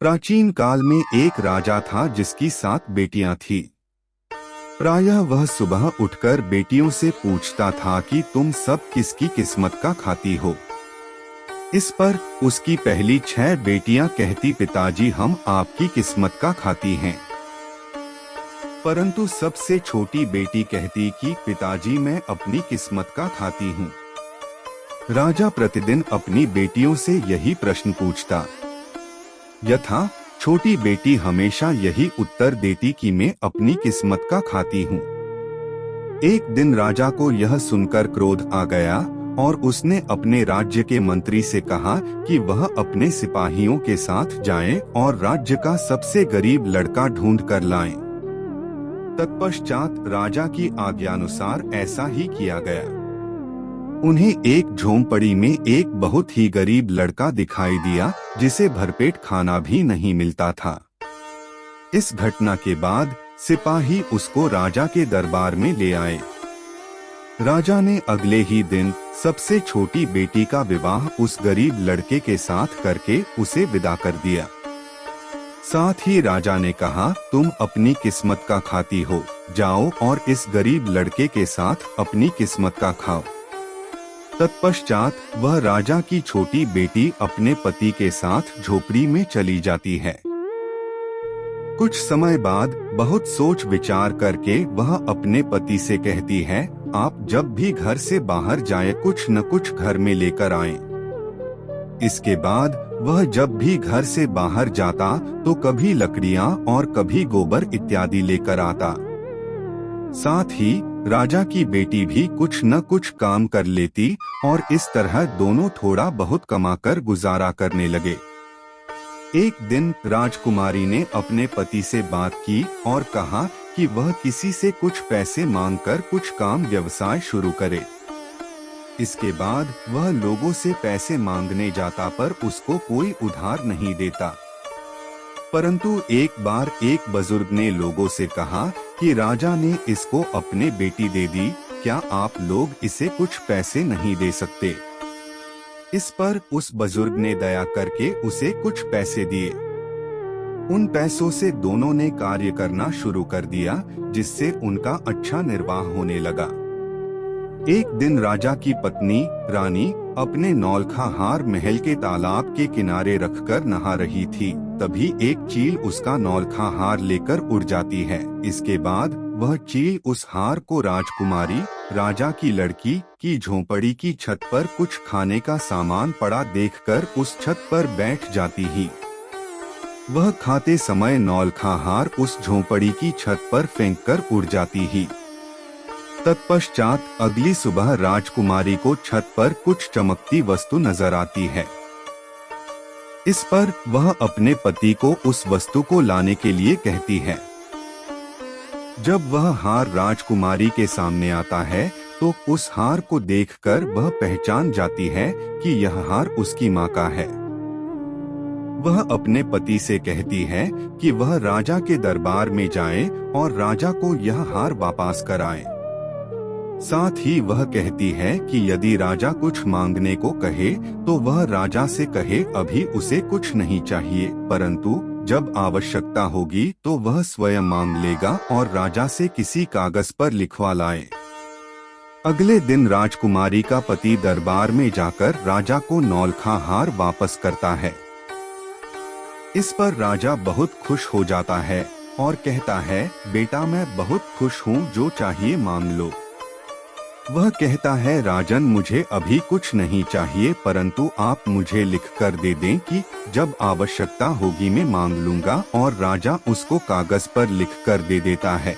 प्राचीन काल में एक राजा था जिसकी 7 बेटियां थी। प्रायः वह सुबह उठकर बेटियों से पूछता था कि तुम सब किसकी किस्मत का खाती हो। इस पर उसकी पहली 6 बेटियां कहती, पिताजी हम आपकी किस्मत का खाती हैं। परंतु सबसे छोटी बेटी कहती कि पिताजी मैं अपनी किस्मत का खाती हूँ। राजा प्रतिदिन अपनी बेटियों से यही प्रश्न पूछता। यथा छोटी बेटी हमेशा यही उत्तर देती कि मैं अपनी किस्मत का खाती हूँ। एक दिन राजा को यह सुनकर क्रोध आ गया और उसने अपने राज्य के मंत्री से कहा कि वह अपने सिपाहियों के साथ जाएं और राज्य का सबसे गरीब लड़का ढूंढ कर लाएं। तत्पश्चात राजा की आज्ञानुसार ऐसा ही किया गया। उन्हें एक झोंपड़ी में एक बहुत ही गरीब लड़का दिखाई दिया जिसे भरपेट खाना भी नहीं मिलता था। इस घटना के बाद सिपाही उसको राजा के दरबार में ले आए। राजा ने अगले ही दिन सबसे छोटी बेटी का विवाह उस गरीब लड़के के साथ करके उसे विदा कर दिया। साथ ही राजा ने कहा, तुम अपनी किस्मत का खाती हो, जाओ और इस गरीब लड़के के साथ अपनी किस्मत का खाओ। तत्पश्चात वह राजा की छोटी बेटी अपने पति के साथ झोपड़ी में चली जाती है। कुछ समय बाद बहुत सोच विचार करके वह अपने पति से कहती है, आप जब भी घर से बाहर जाएं कुछ न कुछ घर में लेकर आएं। इसके बाद वह जब भी घर से बाहर जाता तो कभी लकड़ियां और कभी गोबर इत्यादि लेकर आता। साथ ही राजा की बेटी भी कुछ न कुछ काम कर लेती और इस तरह दोनों थोड़ा बहुत कमाकर गुजारा करने लगे। एक दिन राजकुमारी ने अपने पति से बात की और कहा कि वह किसी से कुछ पैसे मांगकर कुछ काम व्यवसाय शुरू करे। इसके बाद वह लोगों से पैसे मांगने जाता पर उसको कोई उधार नहीं देता। परंतु एक बार एक बुजुर्ग ने लोगों से कहा कि राजा ने इसको अपने बेटी दे दी, क्या आप लोग इसे कुछ पैसे नहीं दे सकते? इस पर उस बुजुर्ग ने दया करके उसे कुछ पैसे दिए। उन पैसों से दोनों ने कार्य करना शुरू कर दिया, जिससे उनका अच्छा निर्वाह होने लगा। एक दिन राजा की पत्नी रानी अपने नौलखा हार महल के तालाब के किनारे रखकर नहा रही थी। तभी एक चील उसका नौलखा हार लेकर उड़ जाती है। इसके बाद वह चील उस हार को राजकुमारी राजा की लड़की की झोंपड़ी की छत पर कुछ खाने का सामान पड़ा देखकर उस छत पर बैठ जाती ही। वह खाते समय नौलखा हार उस झोंपड़ी की छत पर फेंककर उड़ जाती ही। तत्पश्चात अगली सुबह राजकुमारी को छत पर कुछ चमकती वस्तु नजर आती है। इस पर वह अपने पति को उस वस्तु को लाने के लिए कहती है। जब वह हार राजकुमारी के सामने आता है तो उस हार को देखकर वह पहचान जाती है कि यह हार उसकी माँ का है। वह अपने पति से कहती है कि वह राजा के दरबार में जाए और राजा को यह हार वापस कराए। साथ ही वह कहती है कि यदि राजा कुछ मांगने को कहे तो वह राजा से कहे अभी उसे कुछ नहीं चाहिए, परंतु जब आवश्यकता होगी तो वह स्वयं मांग लेगा और राजा से किसी कागज पर लिखवा लाए। अगले दिन राजकुमारी का पति दरबार में जाकर राजा को नौलखा हार वापस करता है। इस पर राजा बहुत खुश हो जाता है और कहता है, बेटा मैं बहुत खुश हूँ, जो चाहिए मांग लो। वह कहता है, राजन मुझे अभी कुछ नहीं चाहिए, परंतु आप मुझे लिख कर दे दें कि जब आवश्यकता होगी मैं मांग लूंगा, और राजा उसको कागज पर लिख कर दे देता है।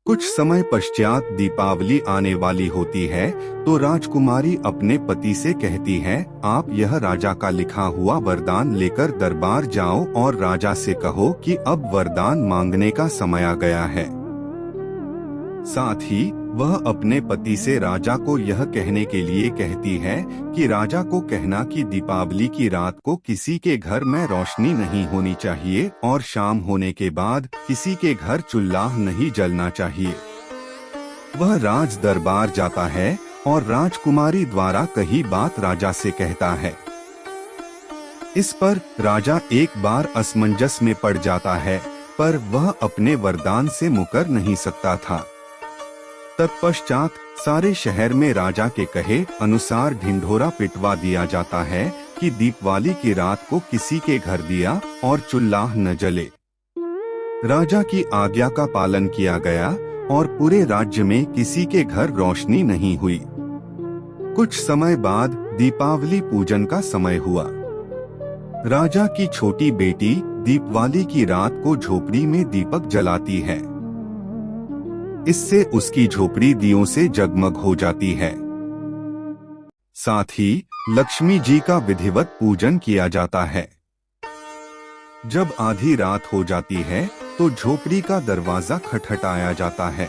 कुछ समय पश्चात दीपावली आने वाली होती है तो राजकुमारी अपने पति से कहती है, आप यह राजा का लिखा हुआ वरदान लेकर दरबार जाओ और राजा से कहो कि अब वरदान मांगने का समय आ गया है। साथ ही वह अपने पति से राजा को यह कहने के लिए कहती है कि राजा को कहना कि दीपावली की रात को किसी के घर में रोशनी नहीं होनी चाहिए और शाम होने के बाद किसी के घर चुल्लाह नहीं जलना चाहिए। वह राज दरबार जाता है और राजकुमारी द्वारा कही बात राजा से कहता है। इस पर राजा एक बार असमंजस में पड़ जाता है, पर वह अपने वरदान से मुकर नहीं सकता था। तत्पश्चात सारे शहर में राजा के कहे अनुसार ढिंढोरा पिटवा दिया जाता है कि दीपावली की रात को किसी के घर दिया और चुल्लाह न जले। राजा की आज्ञा का पालन किया गया और पूरे राज्य में किसी के घर रोशनी नहीं हुई। कुछ समय बाद दीपावली पूजन का समय हुआ। राजा की छोटी बेटी दीपावली की रात को झोपड़ी में दीपक जलाती है। इससे उसकी झोपड़ी दियों से जगमग हो जाती है। साथ ही लक्ष्मी जी का विधिवत पूजन किया जाता है। जब आधी रात हो जाती है तो झोपड़ी का दरवाजा खटखटाया जाता है।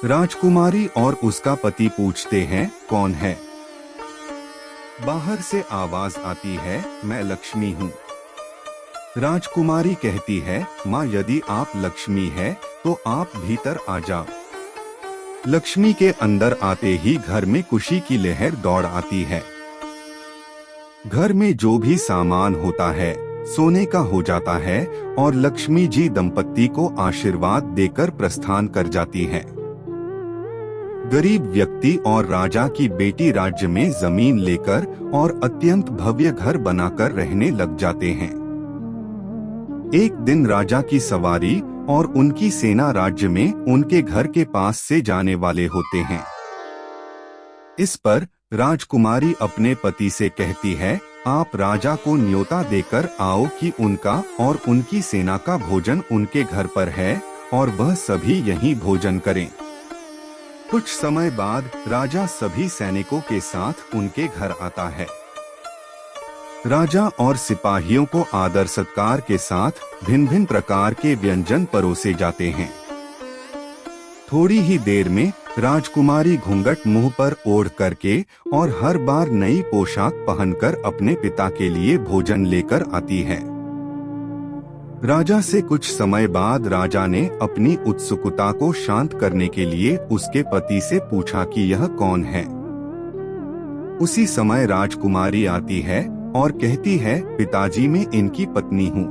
राजकुमारी और उसका पति पूछते हैं, कौन है? बाहर से आवाज आती है, मैं लक्ष्मी हूँ। राजकुमारी कहती है, माँ यदि आप लक्ष्मी है तो आप भीतर आ जाओ। लक्ष्मी के अंदर आते ही घर में खुशी की लहर दौड़ आती है। घर में जो भी सामान होता है सोने का हो जाता है और लक्ष्मी जी दंपत्ति को आशीर्वाद देकर प्रस्थान कर जाती है। गरीब व्यक्ति और राजा की बेटी राज्य में जमीन लेकर और अत्यंत भव्य घर बनाकर रहने लग जाते हैं। एक दिन राजा की सवारी और उनकी सेना राज्य में उनके घर के पास से जाने वाले होते हैं। इस पर राजकुमारी अपने पति से कहती है, आप राजा को न्योता देकर आओ कि उनका और उनकी सेना का भोजन उनके घर पर है और वह सभी यहीं भोजन करें। कुछ समय बाद राजा सभी सैनिकों के साथ उनके घर आता है। राजा और सिपाहियों को आदर सत्कार के साथ भिन्न भिन्न प्रकार के व्यंजन परोसे जाते हैं। थोड़ी ही देर में राजकुमारी घूंघट मुंह पर ओढ़ करके और हर बार नई पोशाक पहनकर अपने पिता के लिए भोजन लेकर आती है। राजा से कुछ समय बाद राजा ने अपनी उत्सुकता को शांत करने के लिए उसके पति से पूछा कि यह कौन है। उसी समय राजकुमारी आती है और कहती है, पिताजी मैं इनकी पत्नी हूँ।